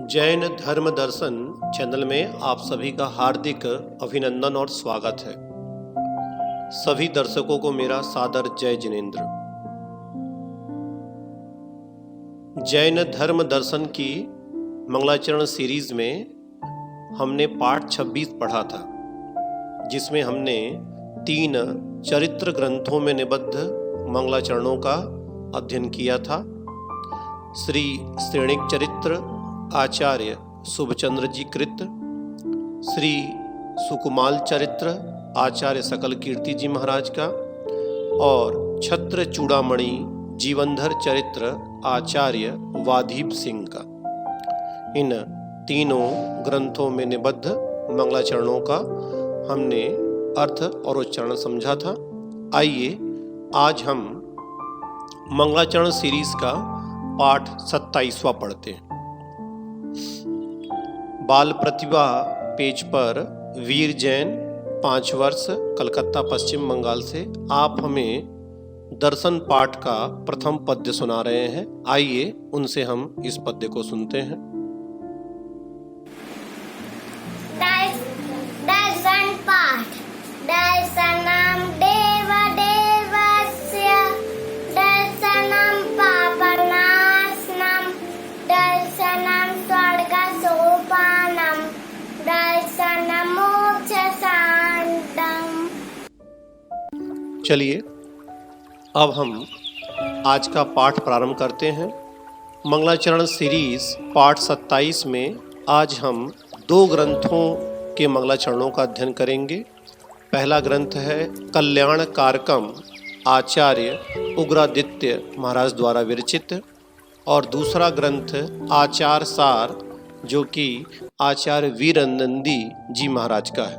जैन धर्म दर्शन चैनल में आप सभी का हार्दिक अभिनंदन और स्वागत है। सभी दर्शकों को मेरा सादर जय जिनेंद्र। जैन धर्म दर्शन की मंगलाचरण सीरीज में हमने पाठ 26 पढ़ा था, जिसमें हमने 3 चरित्र ग्रंथों में निबद्ध मंगलाचरणों का अध्ययन किया था। श्री श्रेणिक चरित्र आचार्य शुभचंद्र जी कृत, श्री सुकुमाल चरित्र आचार्य सकल कीर्ति जी महाराज का और छत्र चूड़ामणि जीवनधर चरित्र आचार्य वाधीप सिंह का। इन तीनों ग्रंथों में निबद्ध मंगलाचरणों का हमने अर्थ और उच्चारण समझा था। आइए आज हम मंगलाचरण सीरीज का पाठ 27वां पढ़ते हैं। बाल प्रतिभा पेज पर वीर जैन 5 वर्ष कलकत्ता पश्चिम बंगाल से आप हमें दर्शन पाठ का प्रथम पद्य सुना रहे हैं। आइए उनसे हम इस पद्य को सुनते हैं। दर्शन पाठ। दर्शनम देव देवस्य दर्शनम पापनाशनम दर्शनम स्वर्ग सोपानम दर्शनम मोक्ष शांतम। चलिए अब हम आज का पाठ प्रारंभ करते हैं। मंगलाचरण सीरीज पाठ 27 में आज हम 2 ग्रंथों के मंगलाचरणों का अध्ययन करेंगे। पहला ग्रंथ है कल्याण कारकम आचार्य उग्रादित्य महाराज द्वारा विरचित, और दूसरा ग्रंथ आचार सार जो कि आचार्य वीरानंदी जी महाराज का है।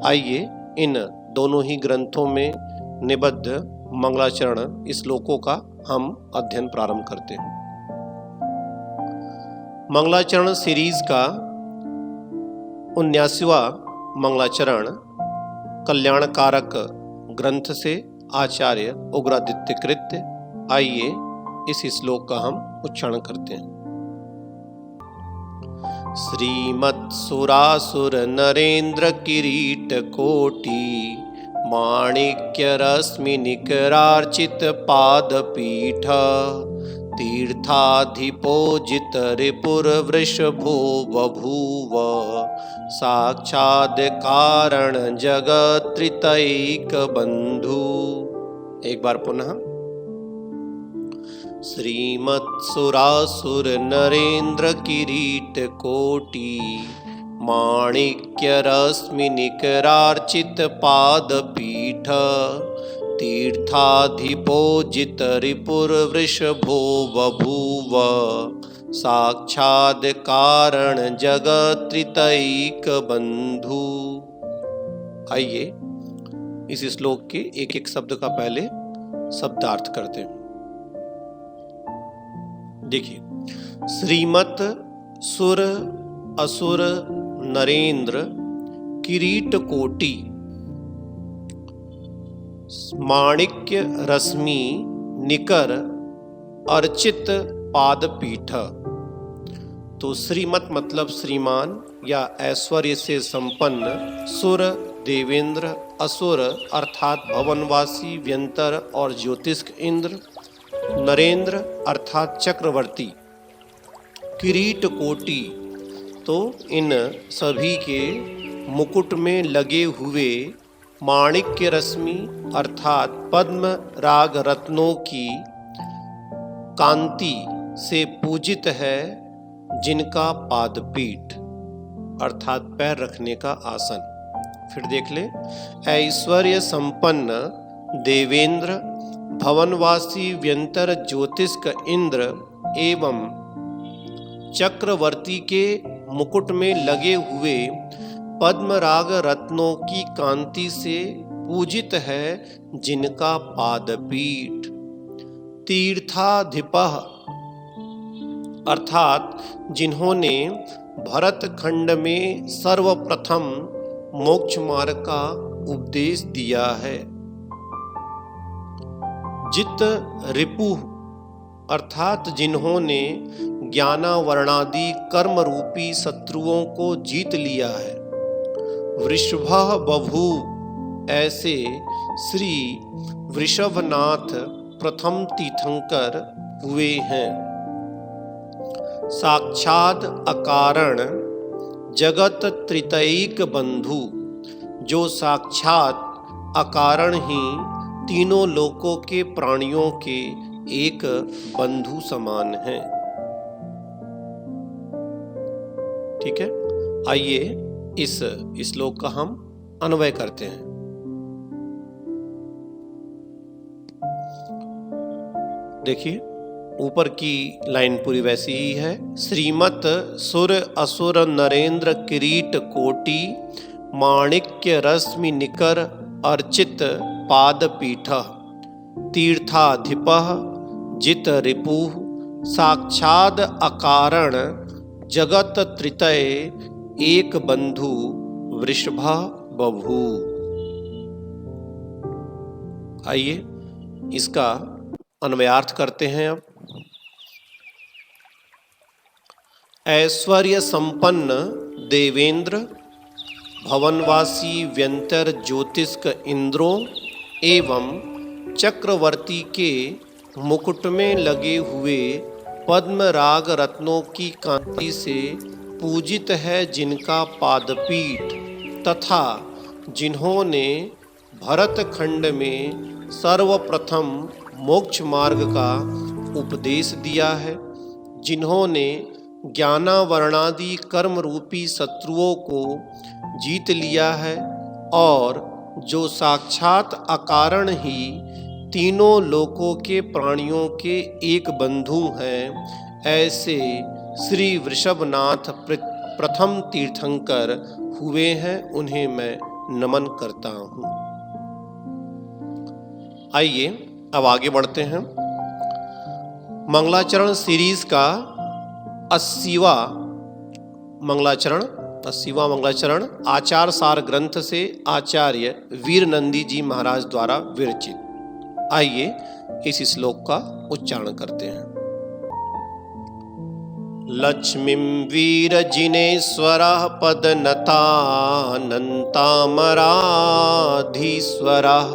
आइए इन दोनों ही ग्रंथों में निबद्ध मंगलाचरण श्लोकों का हम अध्ययन प्रारंभ करते हैं। मंगलाचरण सीरीज का 79वां मंगलाचरण कल्याणकारक ग्रंथ से आचार्य उग्रादित्य कृत्य। आइए इस श्लोक का हम उच्चारण करते हैं। श्रीमत्सुरासुर नरेंद्र किरीट कोटि माणिक्य रश्मि निकरार्चित पादपीठ तीर्थाधिपोजित रिपुर वृषभो बभूव साक्षाद कारण जगत्रितैक बंधु। एक बार पुनः। श्रीमत्सुरासुर नरेंद्र किरीट कोटि माणिक्य रश्मि निकरार्चित पादपीठ तीर्थाधिपोजित रिपुर वृषभो बभूव साक्षाद कारण जगत्रितैक बंधु। आइए इस श्लोक के एक एक शब्द का पहले शब्दार्थ करते हैं। देखिए, श्रीमत सुर असुर नरेंद्र किरीट कोटि माणिक्य रश्मि निकर अर्चित पादपीठ। तो श्रीमत मतलब श्रीमान या ऐश्वर्य से संपन्न, सुर देवेंद्र, असुर अर्थात भवनवासी व्यंतर और ज्योतिष्क इंद्र, नरेंद्र अर्थात चक्रवर्ती, किरीट कोटि तो इन सभी के मुकुट में लगे हुए माणिक्य रश्मि अर्थात पद्म राग रत्नों की कांति से पूजित है जिनका पादपीठ अर्थात पैर रखने का आसन। फिर देख ले, ऐश्वर्य संपन्न देवेंद्र, भवनवासी व्यंतर ज्योतिष्क इंद्र एवं चक्रवर्ती के मुकुट में लगे हुए पद्मराग रत्नों की कांति से पूजित है जिनका पादपीठ। तीर्थाधिपः अर्थात जिन्होंने भरत खंड में सर्वप्रथम मोक्ष मार्ग का उपदेश दिया है। जित रिपुः अर्थात जिन्होंने ज्ञानावरणादि कर्म रूपी शत्रुओं को जीत लिया है। वृषभः बभूव ऐसे श्री वृषभनाथ प्रथम तीर्थंकर हुए हैं। साक्षात अकारण जगत त्रितैक बंधु, जो साक्षात अकारण ही तीनों लोकों के प्राणियों के एक बंधु समान हैं। ठीक है, आइए इस श्लोक का हम अन्वय करते हैं। देखिए, ऊपर की लाइन पूरी वैसी ही है। श्रीमत सुर असुर नरेंद्र किरीट कोटि, माणिक्य रश्मि निकर अर्चित पाद पीठ, तीर्थाधिपः जित रिपुः साक्षाद अकारण जगत त्रितय एक बंधु वृषभा बभू। आइए इसका अन्वयार्थ करते हैं। अब ऐश्वर्य संपन्न देवेंद्र, भवनवासी व्यंतर ज्योतिष्क इंद्रों एवं चक्रवर्ती के मुकुट में लगे हुए पद्म राग रत्नों की कांति से पूजित है जिनका पादपीठ, तथा जिन्होंने भरत खंड में सर्वप्रथम मोक्ष मार्ग का उपदेश दिया है, जिन्होंने ज्ञानावरणादि कर्म रूपी शत्रुओं को जीत लिया है और जो साक्षात अकारण ही तीनों लोकों के प्राणियों के एक बंधु हैं, ऐसे श्री वृषभनाथ प्रथम तीर्थंकर हुए हैं, उन्हें मैं नमन करता हूँ। आइए अब आगे बढ़ते हैं। मंगलाचरण सीरीज का 80वां मंगलाचरण आचार सार ग्रंथ से आचार्य वीर नंदी जी महाराज द्वारा विरचित। आइए इस श्लोक का उच्चारण करते हैं। लक्ष्मीं वीर जिनेश्वरः पदनतानन्तामराधीश्वरः,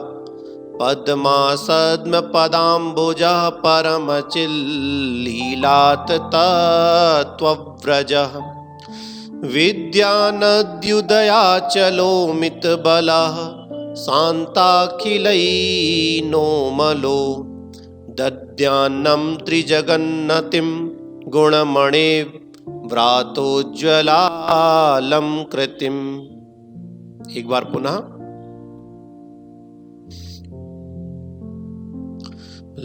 पद्मासद्म पदाम्बुजः परमचिल्लीलात् तत्त्वव्रजः, विद्यानद्युदयाचलोमितबलः शान्ताखिलैर्नोमलो, दद्यान्नं त्रिजगन्नतिं गुणमणे व्रातोज्ज्वलालं कृतिम्। एक बार पुनः।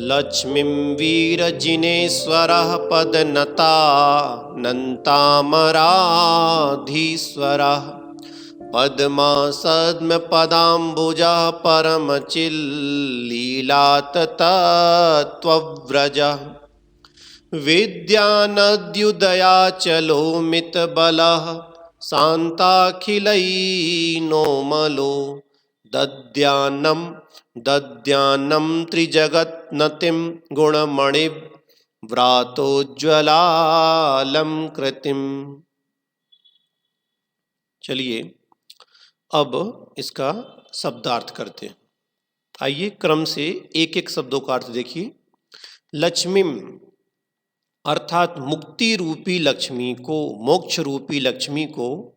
लक्ष्मीं वीरजिनेश्वरः पदनतानन्तामराधीश्वरः, पद्मासद्म पदाम्बुजः परमचिल्लीलात् तत्त्वव्रजः, विद्यानद्युदयाचलोमितबलः शान्ताखिलैर्नोमलो, दद्यान्नं त्रिजगन्नतिं गुणमणिव्रातोज्ज्वलालं कृतिम्। चलिए अब इसका शब्दार्थ करते हैं। आइए क्रम से एक एक शब्दों का अर्थ देखिए। लक्ष्मीम अर्थात मुक्ति रूपी लक्ष्मी को, मोक्ष रूपी लक्ष्मी को,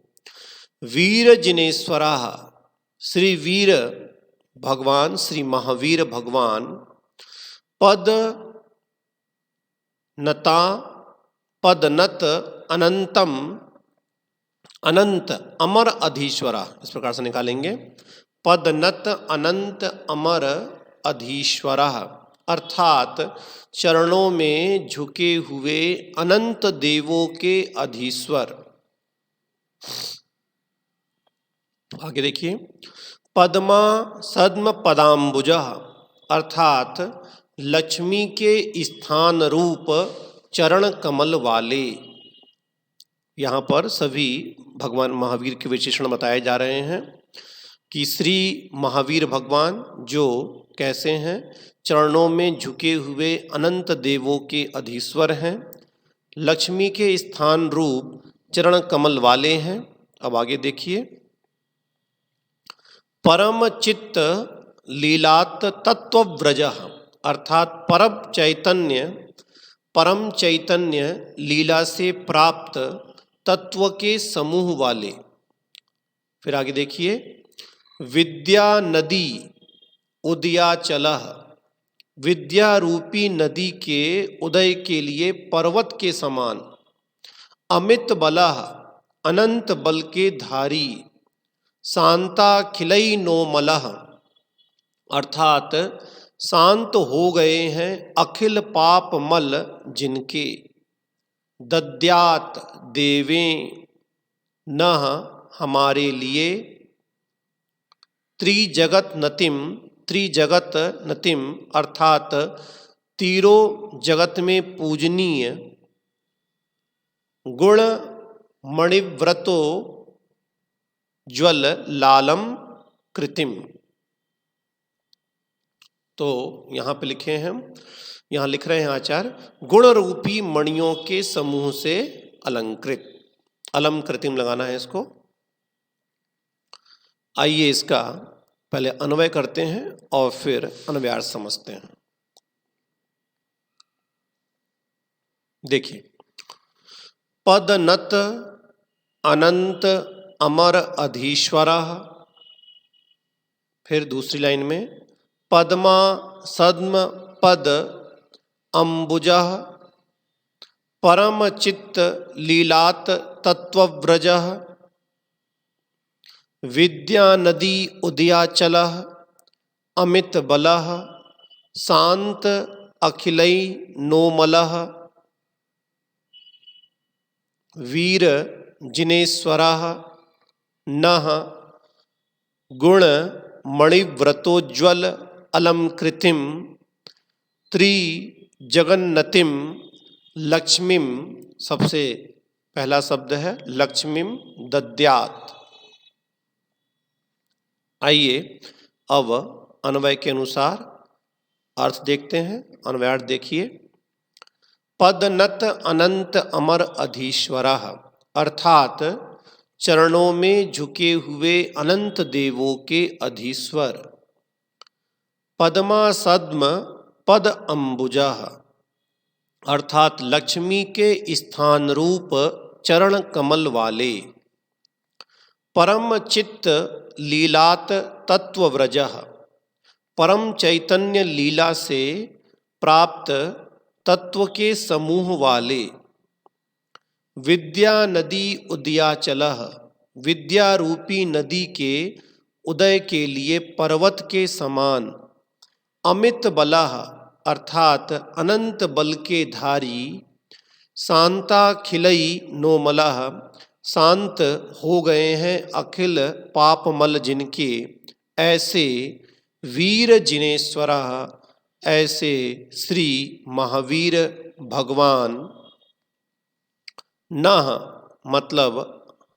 वीर जिनेश्वरा श्री वीर भगवान, श्री महावीर भगवान, पद नता पदनत अनंतम अनंत अमर अधीश्वरा, इस प्रकार से निकालेंगे। पदनत अनंत अमर अधीश्वरा अर्थात चरणों में झुके हुए अनंत देवों के अधीश्वर। आगे देखिए। पद्मा सद्म पदाम्बुजः अर्थात लक्ष्मी के स्थान रूप चरण कमल वाले। यहाँ पर सभी भगवान महावीर के विशेषण बताए जा रहे हैं कि श्री महावीर भगवान जो कैसे हैं? चरणों में झुके हुए अनंत देवों के अधीश्वर हैं, लक्ष्मी के स्थान रूप चरण कमल वाले हैं। अब आगे देखिए, परम चित्त लीलात तत्व व्रज, अर्थात परम चैतन्य लीला से प्राप्त तत्व के समूह वाले। फिर आगे देखिए, विद्या नदी उदयाचलः, विद्या रूपी नदी के उदय के लिए पर्वत के समान। अमित बलः, अनंत बल के धारी। शांताखिलै नोमलः, अर्थात शांत हो गए हैं अखिल पाप मल जिनके। दद्यात देवें नः, हमारे लिए। त्रिजगत नतिम, अर्थात तीनों जगत में पूजनीय। गुण मणिव्रतो ज्वल लालम कृतिम। तो यहाँ पे लिखे हैं, यहाँ लिख रहे हैं आचार्य, गुण रूपी मणियों के समूह से अलंकृत। अलम कृतिम लगाना है इसको। आइए इसका पहले अन्वय करते हैं और फिर अन्वयार्थ समझते हैं। देखिए, पदनत अनंत अमर अधीश्वरः। फिर दूसरी लाइन में, पद्मा सद्म पद अम्बुजः, परम चित्त लीलात तत्वव्रजः। विद्या नदी उदयाचलः, अमित बलः, शांत अखिलै नोमलः। वीर जिनेश्वरः नः, गुण मणिव्रतोज्वल अलंकृतिम। त्रिजगन्नतिम लक्ष्मीम, सबसे पहला शब्द है लक्ष्मीम दद्यात। आइए अब अन्वय के अनुसार अर्थ देखते हैं। अन्वयार्थ देखिए, पदनत अनंत अमर अधीश्वरः, अर्थात चरणों में झुके हुए अनंत देवों के अधीश्वर। पद्मा सद्म पद अम्बुजः, अर्थात लक्ष्मी के स्थान रूप चरण कमल वाले। परम चित्त लीलात तत्वव्रजः, परम चैतन्य लीला से प्राप्त तत्व के समूह वाले। विद्या नदी उदयाचलः, विद्या रूपी नदी के उदय के लिए पर्वत के समान। अमित बलः, अर्थात अनंत बल के धारी। शांताखिलै नोमलः, शांत हो गए हैं अखिल पापमल जिनके। ऐसे वीर जिनेश्वरः, ऐसे श्री महावीर भगवान। नः, मतलब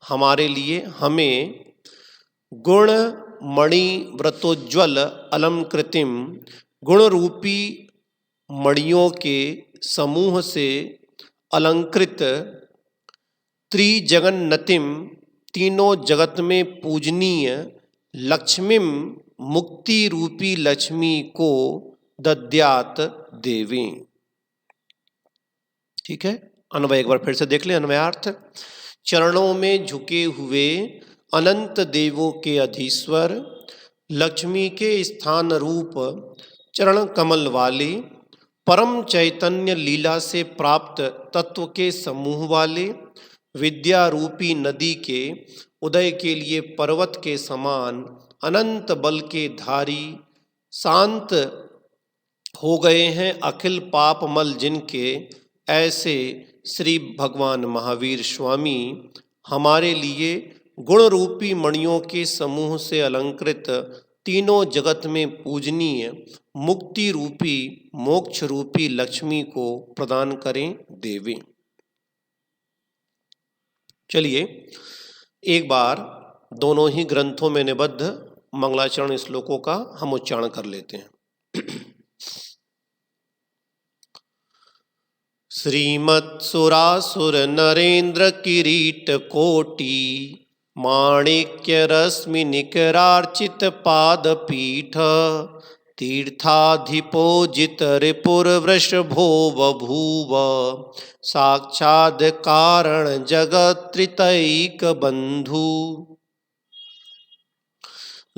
हमारे लिए, हमें। गुण मणि व्रतोज्वल अलंकृतिम, गुण रूपी मणियों के समूह से अलंकृत। त्रिजगन्नतिम, तीनों जगत में पूजनीय। लक्ष्मीम, मुक्ति रूपी लक्ष्मी को दद्यात देवें। ठीक है, अन्वय एक बार फिर से देख लें। अन्वयार्थ, चरणों में झुके हुए अनंत देवों के अधीश्वर, लक्ष्मी के स्थान रूप चरण कमल वाले, परम चैतन्य लीला से प्राप्त तत्व के समूह वाले। विद्या रूपी नदी के उदय के लिए पर्वत के समान। अनंत बल के धारी। शांत हो गए हैं अखिल पाप मल जिनके। ऐसे श्री भगवान महावीर स्वामी हमारे लिए गुण रूपी मणियों के समूह से अलंकृत, तीनों जगत में पूजनीय, मुक्ति रूपी मोक्ष रूपी लक्ष्मी को प्रदान करें देवें। चलिए एक बार दोनों ही ग्रंथों में निबद्ध मंगलाचरण श्लोकों का हम उच्चारण कर लेते हैं। श्रीमत्सुरासुर नरेंद्र किरीट कोटि माणिक्य रश्मि निकरार्चित पादपीठ तीर्थाधिपोजित रिपुरवृषभो बभूव साक्षाद कारण जगत्त्रितैक बंधु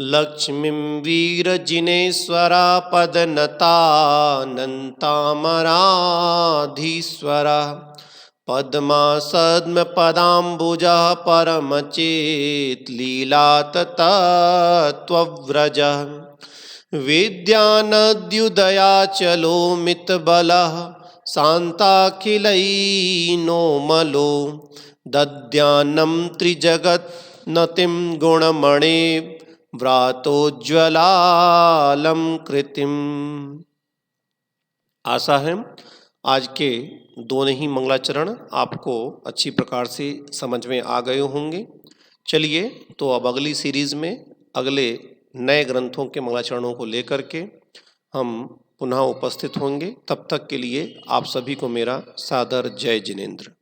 लक्ष्मीं वीरजिनेश्वरा पदनतानन्तामराधीश्वरा पद्मासद्म पदाम्बुजा परमचेत लीलातत्त्वव्रज विद्यानद्युदयाचलो मितबलः शान्ताखिलैनोमलो दद्यान्नं त्रिजगन्नतिं गुणमणे व्रातोज्ज्वलालं कृतिम। आशा है आज के दोनों ही मंगलाचरण आपको अच्छी प्रकार से समझ में आ गए होंगे। चलिए तो अब अगली सीरीज में अगले नए ग्रंथों के मंगलाचरणों को लेकर के हम पुनः उपस्थित होंगे। तब तक के लिए आप सभी को मेरा सादर जय जिनेंद्र।